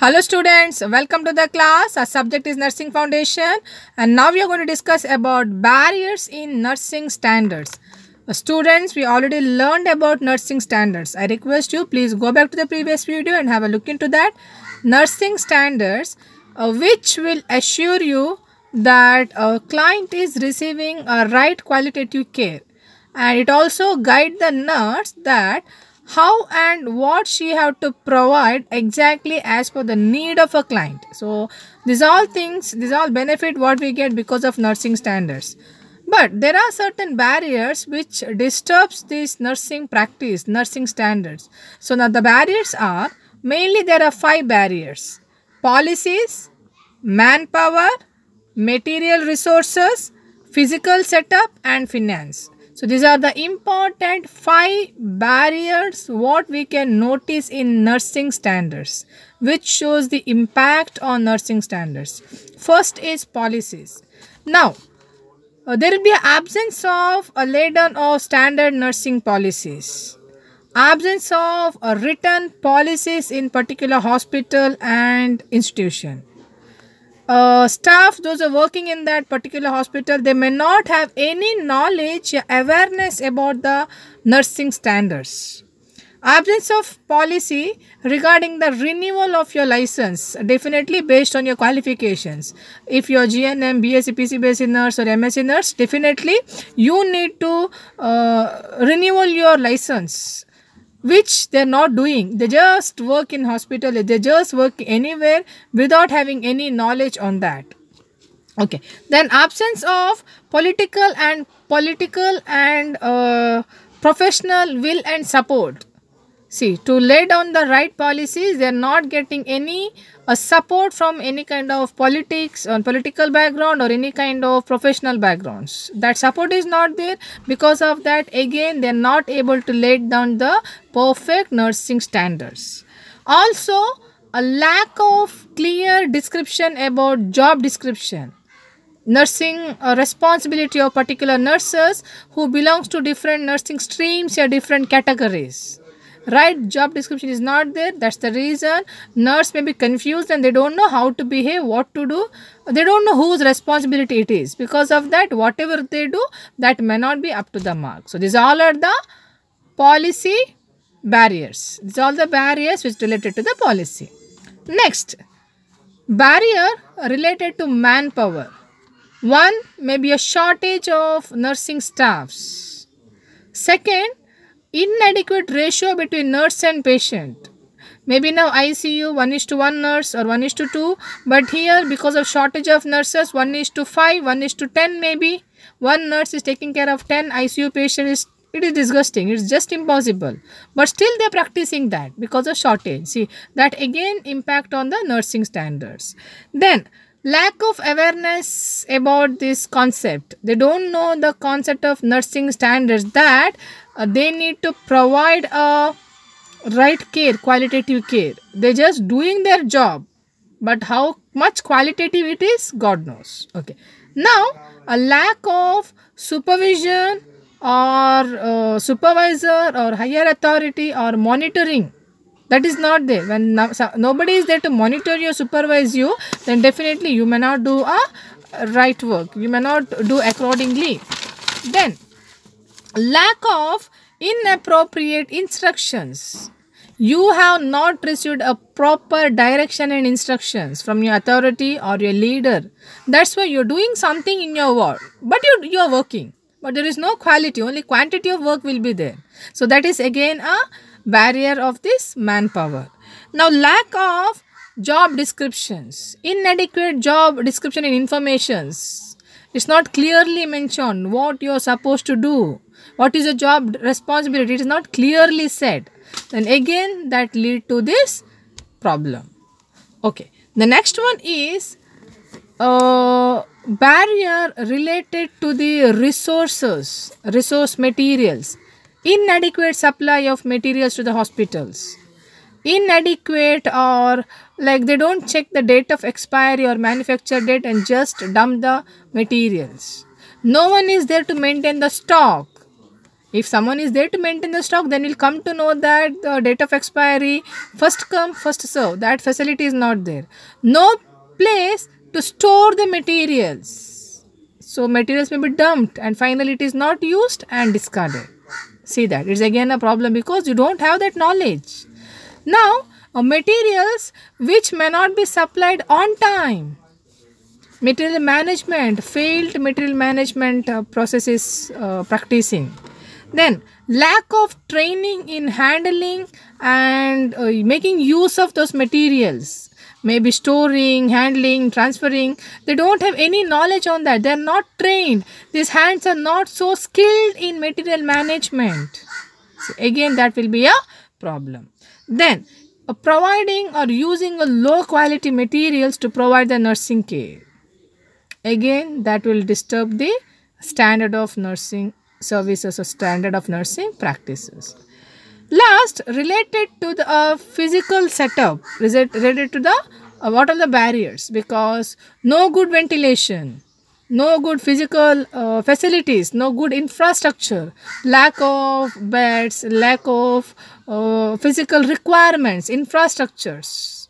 Hello students, welcome to the class. Our subject is Nursing Foundation and now we are going to discuss about barriers in nursing standards. Students, we already learned about nursing standards. I request you please go back to the previous video and have a look into that. Nursing standards which will assure you that a client is receiving a right qualitative care, and it also guide the nurse that how and what she have to provide exactly as per the need of a client. So these all benefit what we get because of nursing standards. But there are certain barriers which disturbs this nursing practice, nursing standards. So now the barriers are mainly there are 5 barriers: policies, manpower, material resources, physical setup and finance. So these are the important 5 barriers what we can notice in nursing standards, which shows the impact on nursing standards. First is policies. Now, there will be an absence of a laid down of standard nursing policies, absence of written policies in particular hospital and institution. Staff, those are working in that particular hospital, they may not have any knowledge, awareness about the nursing standards. Absence of policy regarding the renewal of your license, definitely based on your qualifications. If you are GNM, BSc, PCBSc nurse or MSc nurse, definitely you need to renewal your license, which they are not doing. They just work in hospital, they just work anywhere without having any knowledge on that. Okay, then absence of political and professional will and support. See, to lay down the right policies, they are not getting any support from any kind of politics or political background or any kind of professional backgrounds. That support is not there. Because of that, again, they are not able to lay down the perfect nursing standards. Also, a lack of clear description about job description. Nursing responsibility of particular nurses who belongs to different nursing streams or different categories. Right job description is not there. That's the reason nurse may be confused and they don't know how to behave, what to do. They don't know whose responsibility it is. Because of that, whatever they do, that may not be up to the mark. So these all are the policy barriers. These are all the barriers which related to the policy. Next, barrier related to manpower. One may be a shortage of nursing staffs. Second, inadequate ratio between nurse and patient. Maybe now ICU 1:1 nurse or 1:2, but here because of shortage of nurses 1:5, 1:10 maybe. One nurse is taking care of 10 ICU patients. It is disgusting. It's just impossible. But still they are practicing that because of shortage. See, that again impact on the nursing standards. Then lack of awareness about this concept. They don't know the concept of nursing standards, that they need to provide a right care, qualitative care. They're just doing their job, but how much qualitative it is, God knows. Okay. Now, a lack of supervision or supervisor or higher authority or monitoring. That is not there. When nobody is there to monitor you, supervise you, then definitely you may not do a right work. You may not do accordingly. Then, lack of inappropriate instructions. You have not received a proper direction and instructions from your authority or your leader. That's why you're doing something in your work, but you are working. But there is no quality, only quantity of work will be there. So that is again a barrier of this manpower. Now, lack of job descriptions. Inadequate job description and informations. It's not clearly mentioned what you are supposed to do. What is your job responsibility? It is not clearly said. Then again that lead to this problem. Okay. The next one is barrier related to the resource materials. Inadequate supply of materials to the hospitals. Inadequate, or like they don't check the date of expiry or manufacture date and just dump the materials. No one is there to maintain the stock. If someone is there to maintain the stock, then he'll come to know that the date of expiry, first come, first serve. That facility is not there. No place to store the materials. So materials may be dumped and finally it is not used and discarded. See that. It's again a problem because you don't have that knowledge. Now, materials which may not be supplied on time. Material management, failed material management processes practicing. Then lack of training in handling and making use of those materials. Maybe storing, handling, transferring. They don't have any knowledge on that. They are not trained. These hands are not so skilled in material management. So again, that will be a problem. Then providing or using a low quality materials to provide the nursing care. Again, that will disturb the standard of nursing services or standard of nursing practices. Last, related to the physical setup, related to the what are the barriers? Because no good ventilation, no good physical facilities, no good infrastructure, lack of beds, lack of physical requirements, infrastructures,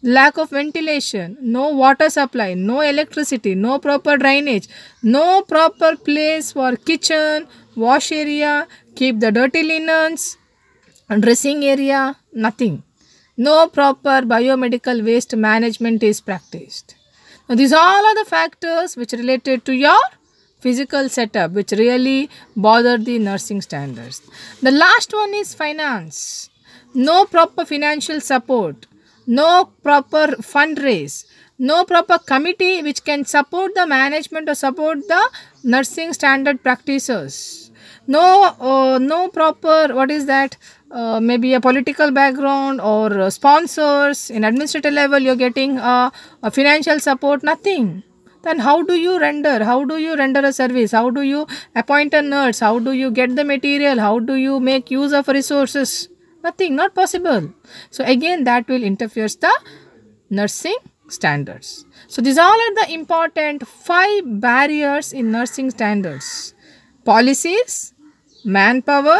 lack of ventilation, no water supply, no electricity, no proper drainage, no proper place for kitchen, wash area, keep the dirty linens, dressing area, nothing. No proper biomedical waste management is practiced. Now, these all are the factors which related to your physical setup, which really bother the nursing standards. The last one is finance. No proper financial support, no proper fundraise, no proper committee which can support the management or support the nursing standard practices. No proper, what is that, maybe a political background or sponsors in administrative level, you're getting a financial support, nothing. Then how do you render? How do you render a service? How do you appoint a nurse? How do you get the material? How do you make use of resources? Nothing, not possible. So again, that will interfere the nursing standards. So these all are the important 5 barriers in nursing standards: policies, manpower,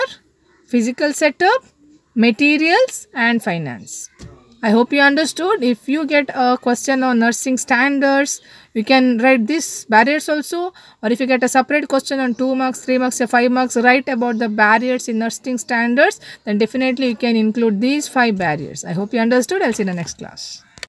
physical setup, materials and finance. I hope you understood. If you get a question on nursing standards, you can write these barriers also, or if you get a separate question on 2 marks, 3 marks or 5 marks, write about the barriers in nursing standards, then definitely you can include these 5 barriers. I hope you understood. I'll see you in the next class.